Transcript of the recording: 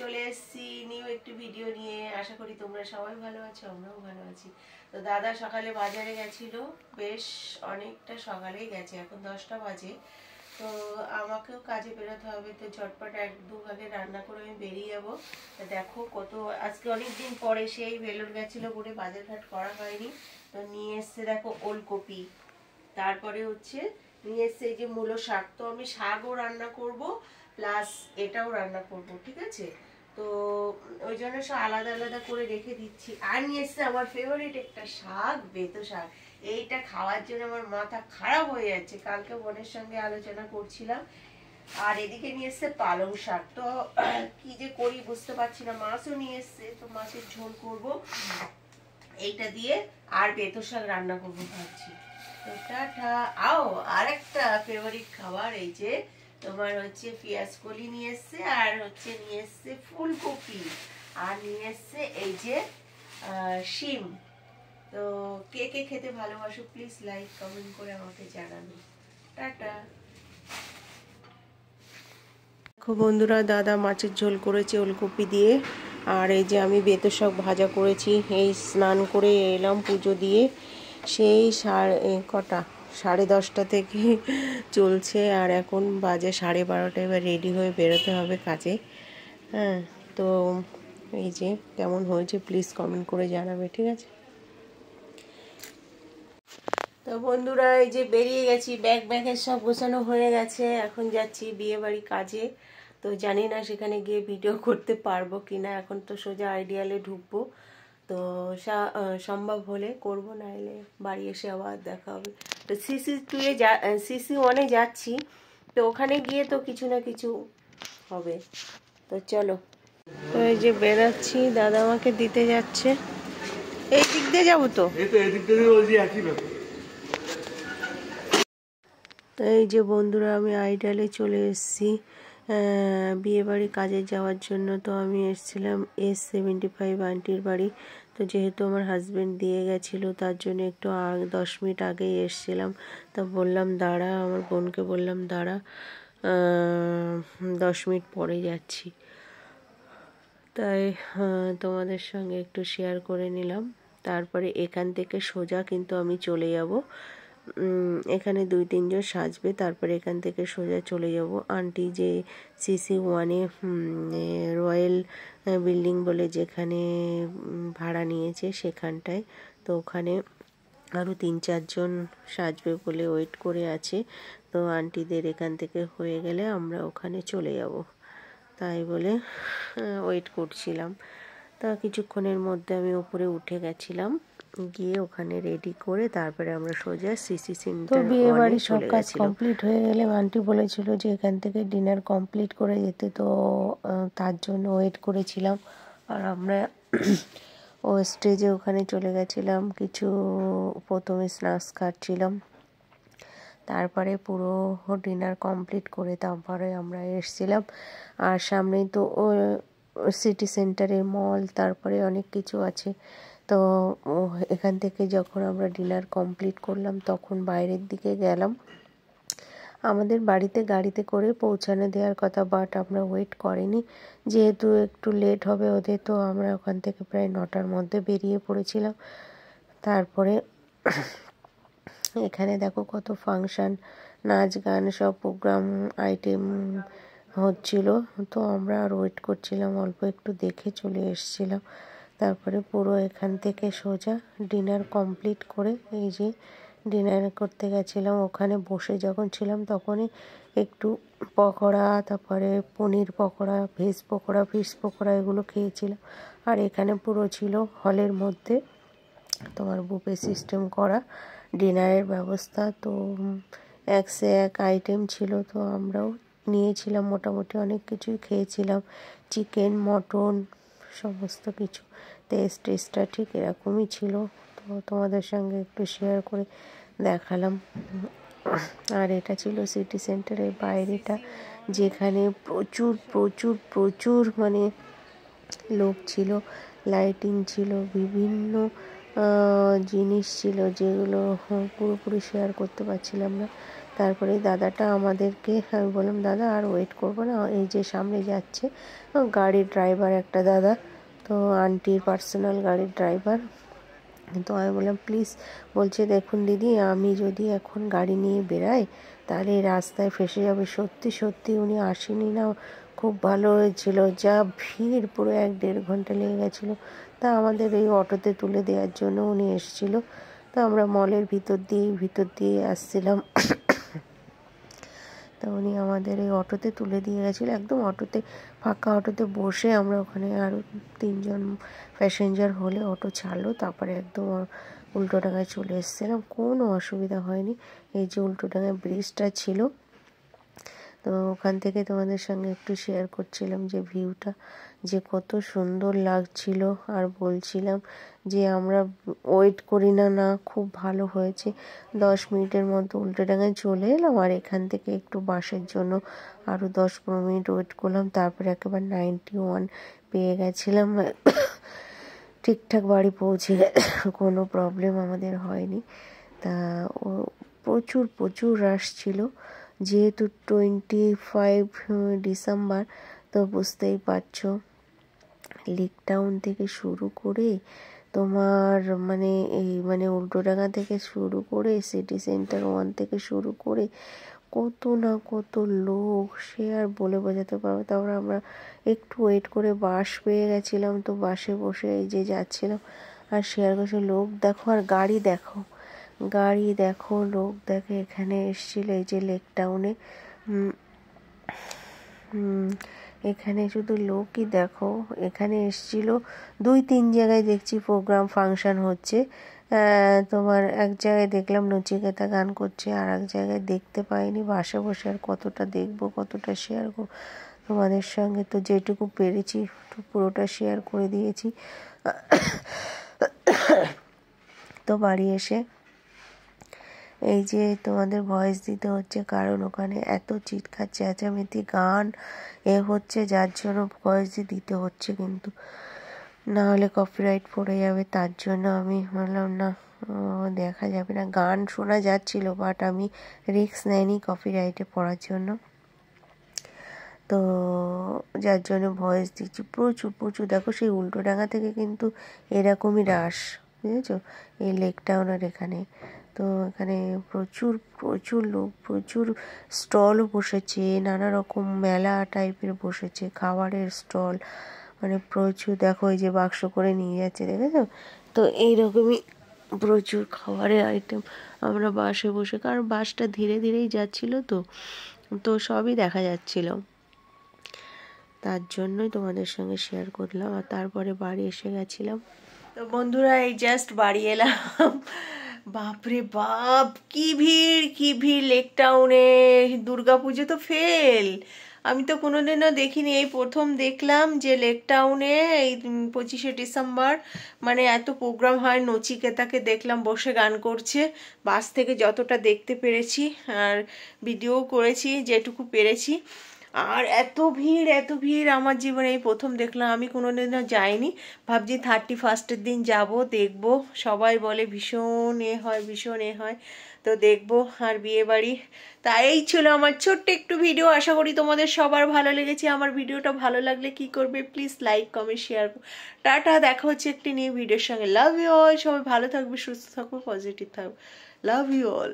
চলে এসেছি নিউ একটি ভিডিও নিয়ে। আশা করি তোমরা সবাই ভালো আছো, আমরাও ভালো আছি। তো দাদা সকালে বাজারে গেছিল, বেশ অনেকটা সকালেই গেছে, এখন 10টা বাজে। তো আমাকেও কাজে বেরোতে হবে, তো ঝটপট 1-2 ভাগে রান্না করে আমি বেরিয়ে যাবো। দেখো কত আজকে অনেক দিন পরে সেই ভেলোর গেছিল বলে বাজার ঘাট করা হয়নি। তো নিয়ে এসছে দেখো ওলকপি, তারপরে হচ্ছে নিয়ে এসছে এই যে মূলো শাক। তো আমি শাকও রান্না করব প্লাস এটাও রান্না করব, ঠিক আছে? তো ওই জন্য সব আলাদা আলাদা করে রেখে দিচ্ছি। আর নিয়ে এসছে আমার ফেভারিট একটা শাক, বেতো শাক। এইটা খাওয়ার জন্য আমার মাথা খারাপ হয়ে যাচ্ছে, কালকে বোনের সঙ্গে আলোচনা করছিলাম। আর এদিকে নিয়ে এসছে পালং শাক। তো কি যে করি বুঝতে পারছি না। মাছও নিয়ে এসছে, তো মাছের ঝোল করব এইটা দিয়ে, আর বেতো শাক রান্না করবো ভাবছি। তো টাটা। আও আরেকটা ফেভারিট খাবার, এই যে তোমার হচ্ছে পেঁয়াজ কলি নিয়ে এসছে, আর হচ্ছে নিয়ে এসছে ফুলকপি, আর নিয়ে এসছে এই যে শিম। তো কে কে খেতে ভালোবাসো প্লিজ লাইক কমেন্ট করে আমাকে জানাবে। টাটা। দেখো বন্ধুরা, দাদা মাছের ঝোল করেছে ওলকপি দিয়ে, আর এই যে আমি বেতো শাক ভাজা করেছি। এই স্নান করে এলাম পুজো দিয়ে, সেই কটা 10:30 থেকে চলছে, আর এখন বাজে 12:30। এবার রেডি হয়ে বেরোতে হবে কাজে। হ্যাঁ, তো এই যে কেমন হয়েছে প্লিজ কমেন্ট করে জানাবে, ঠিক আছে? তো বন্ধুরা, এই যে বেরিয়ে গেছি, ব্যাগের সব গোছানো হয়ে গেছে। এখন যাচ্ছি বিয়ে বাড়ি কাজে। তো জানি না সেখানে গিয়ে ভিডিও করতে পারবো কিনা। এখন তো সোজা আইডিয়ালে ঢুকবো, তো সম্ভব হলে করব, না এলে বাড়ি এসে আবার দেখা হবে। তো CC1-এ যাচ্ছি, তো ওখানে গিয়ে তো কিছু না কিছু হবে। তো চলো। তো এই যে বেরাচ্ছি, দাদা আমাকে দিতে যাচ্ছে। এই দিক দিয়ে যাবো তো, এই যে বন্ধুরা আমি আইডালে চলে এসেছি বিয়েবাড়ি কাজে যাওয়ার জন্য। তো আমি এসেছিলাম S75 আন্টির বাড়ি। তো যেহেতু আমার হাজব্যান্ড দিয়ে গেছিলো, তার জন্য একটু 10 মিনিট আগেই এসেছিলাম। তো বললাম দাঁড়া, আমার বোনকে বললাম দাঁড়া, 10 মিনিট পরে যাচ্ছি। তাই তোমাদের সঙ্গে একটু শেয়ার করে নিলাম। তারপরে এখান থেকে সোজা কিন্তু আমি চলে যাব, এখানে 2-3 জন সাজবে, তারপরে এখান থেকে সোজা চলে যাব আন্টি যে CC1-এ রয়্যাল বিল্ডিং বলে যেখানে ভাড়া নিয়েছে সেখানটায়। তো ওখানে আরও 3-4 জন সাজবে বলে ওয়েট করে আছে। তো আন্টিদের এখান থেকে হয়ে গেলে আমরা ওখানে চলে যাব, তাই বলে ওয়েট করছিলাম। তা কিছুক্ষণের মধ্যে আমি উপরে উঠে গেছিলাম, গিয়ে ওখানে রেডি করে তারপরে আমরা সোজা সিসি সেন্টার। তো বিয়ে বাড়ির সব কাজ কমপ্লিট হয়ে গেলে আন্টি বলেছিল যে এখান থেকে ডিনার কমপ্লিট করে যেতে, তো তার জন্য ওয়েট করেছিলাম। আর আমরা ও স্টেজে ওখানে চলে গেছিলাম, কিছু প্রথমে স্ন্যাক্স খাচ্ছিলাম, তারপরে পুরো ডিনার কমপ্লিট করে তারপরে আমরা এসেছিলাম। আর সামনেই তো সিটি সেন্টারে মল, তারপরে অনেক কিছু আছে। তো এখান থেকে যখন আমরা ডিনার কমপ্লিট করলাম তখন বাইরের দিকে গেলাম। আমাদের বাড়িতে গাড়িতে করে পৌঁছানো দেওয়ার কথা, বাট আমরা ওয়েট করিনি, যেহেতু একটু লেট হবে ওদের। তো আমরা ওখান থেকে প্রায় 9টার মধ্যে বেরিয়ে পড়েছিলাম। তারপরে এখানে দেখো কত ফাংশন, নাচ গান, সব প্রোগ্রাম আইটেম হচ্ছিল। তো আমরা আর ওয়েট করছিলাম, অল্প একটু দেখে চলে এসেছিলাম। তারপরে পুরো এখান থেকে সোজা ডিনার কমপ্লিট করে এই যে ডিনার করতে গেছিলাম। ওখানে বসে যখন ছিলাম তখনই একটু পকোড়া, তারপরে পনির পকোড়া, ভেজ পকোড়া, ফিশ পকোড়া এগুলো খেয়েছিলাম। আর এখানে পুরো ছিল হলের মধ্যে তোমার বুফে সিস্টেম করা ডিনারের ব্যবস্থা। তো এক সে এক আইটেম ছিল, তো আমরাও নিয়েছিলাম, মোটামুটি অনেক কিছুই খেয়েছিলাম, চিকেন, মটন, সমস্ত কিছু। টেস্টটা ঠিক এরকমই ছিল, তো তোমাদের সঙ্গে একটু শেয়ার করে দেখালাম। আর এটা ছিল সিটি সেন্টারের বাইরেটা, যেখানে প্রচুর প্রচুর প্রচুর মানে লোক ছিল, লাইটিং ছিল, বিভিন্ন জিনিস ছিল যেগুলো পুরোপুরি শেয়ার করতে পারছিলাম না। তারপরে দাদাটা আমাদেরকে, আমি বললাম দাদা আর ওয়েট করবো না, এই যে সামনে যাচ্ছে গাড়ির ড্রাইভার একটা দাদা, তো আন্টির পার্সোনাল গাড়ির ড্রাইভার। তো আমি বললাম প্লিজ, বলছে দেখুন দিদি আমি যদি এখন গাড়ি নিয়ে বেরাই তাহলে রাস্তায় ফেসে যাবে। সত্যি সত্যি উনি আসেনি না, খুব ভালো হয়েছিল, যা ভিড়, পুরো 1-1.5 ঘন্টা লেগে গেছিলো। তা আমাদের এই অটোতে তুলে দেওয়ার জন্য উনি এসেছিল। তো আমরা মলের ভিতর দিয়ে আসছিলাম। তা উনি আমাদের এই অটোতে তুলে দিয়ে গেছিলো, একদম অটোতে, ফাঁকা অটোতে বসে আমরা ওখানে আরও 3 জন প্যাসেঞ্জার হলে অটো ছাড়লো, তারপরে একদম উল্টোডাঙায় চলে এসেছিলাম, কোনো অসুবিধা হয়নি। এই যে উল্টোডাঙায় ব্রিজটা ছিল, তো ওখান থেকে তোমাদের সঙ্গে একটু শেয়ার করছিলাম যে ভিউটা যে কত সুন্দর লাগছিল। আর বলছিলাম যে আমরা ওয়েট করি না, খুব ভালো হয়েছে। 10 মিনিটের মধ্যে উল্টোডাঙায় চলে এলাম, আর এখান থেকে একটু বাসের জন্য আরও 10-15 মিনিট ওয়েট করলাম, তারপরে একেবারে 91 পেয়ে গেছিলাম। ঠিকঠাক বাড়ি পৌঁছে কোনো প্রবলেম আমাদের হয়নি। তা ও প্রচুর রাশ ছিল, যেহেতু 25 ডিসেম্বর, তো বুঝতেই পারছো লেক টাউন থেকে শুরু করে তোমার মানে উল্টোডাঙা থেকে শুরু করে সিটি সেন্টার 1 থেকে শুরু করে কত না কত লোক, সে আর বলে বোঝাতে পারবো। তারপর আমরা একটু ওয়েট করে বাস পেয়ে গেছিলাম, তো বাসে বসে এই যে যাচ্ছিলাম আর শেয়ার করছে। লোক দেখো আর গাড়ি দেখো, লোক দেখে এখানে এসেছিল এই যে লেক টাউনে। এখানে শুধু লোকই দেখো, এখানে এসেছিল 2-3 জায়গায় দেখছি প্রোগ্রাম ফাংশন হচ্ছে। তোমার এক জায়গায় দেখলাম নচিকেতা গান করছে, আর এক জায়গায় দেখতে পাইনি। বাসে বসে আর কতটা দেখবো, কতটা শেয়ার করবো তোমাদের সঙ্গে, তো যেটুকু পেরেছি পুরোটা শেয়ার করে দিয়েছি। তো বাড়ি এসে এই যে তোমাদের ভয়েস দিতে হচ্ছে, কারণ ওখানে এত চিৎকার চেঁচামেচি গান হচ্ছে, যার জন্য ভয়েস দিতে হচ্ছে, কিন্তু না হলে কপিরাইট পড়ে যাবে। তার জন্য আমি বললাম না, দেখা যাবে না। গান শোনা যাচ্ছিল, বাট আমি রিস্ক নেয়নি কপিরাইটে পড়ার জন্য, তো যার জন্য ভয়েস দিচ্ছি। প্রচুর দেখো, সেই উল্টোডাঙা থেকে কিন্তু এরকমই রাশ, বুঝেছো, এই লেক টাউনের এখানে। তো এখানে প্রচুর লোক, প্রচুর স্টলও বসেছে, নানা রকম মেলা টাইপের বসেছে, খাবারের স্টল, মানে প্রচুর। দেখো এই যে বাক্স করে নিয়ে যাচ্ছে, দেখেছো, তো এইরকমই প্রচুর খাবারের আইটেম। আমরা বাসে বসে, কারণ বাসটা ধীরেই যাচ্ছিল, তো সবই দেখা যাচ্ছিল, তার জন্যই তোমাদের সঙ্গে শেয়ার করলাম। আর তারপরে বাড়ি এসে গেছিলাম। তো বন্ধুরা এই জাস্ট বাড়ি এলাম। বাপরে বাপ, কি ভিড় লেক টাউনে। দুর্গাপুজো তো ফেল, আমি তো কোনোদিনও দেখিনি, এই প্রথম দেখলাম যে লেক টাউনে এই 25শে ডিসেম্বর মানে এত প্রোগ্রাম হয়। নচিকেতাকে দেখলাম বসে গান করছে, বাস থেকে যতটা দেখতে পেরেছি, আর ভিডিও করেছি যেটুকু পেরেছি। আর এত ভিড় আমার জীবনে এই প্রথম দেখলাম, আমি কোনোদিনও যাইনি। ভাবছি 31st দিন যাব, দেখব। সবাই বলে ভীষণ এ হয়, তো দেখব। আর বিয়ে বাড়ি, তা এই ছিল আমার ছোট্ট একটু ভিডিও। আশা করি তোমাদের সবার ভালো লেগেছে। আমার ভিডিওটা ভালো লাগলে কি করবে, please like comment share. Tata, দেখা হচ্ছে একটি নিউ ভিডিওর সঙ্গে। লাভ ইউ অল, সবাই ভালো থাকবে, সুস্থ থাকবে, পজিটিভ থাকবে। Love you all.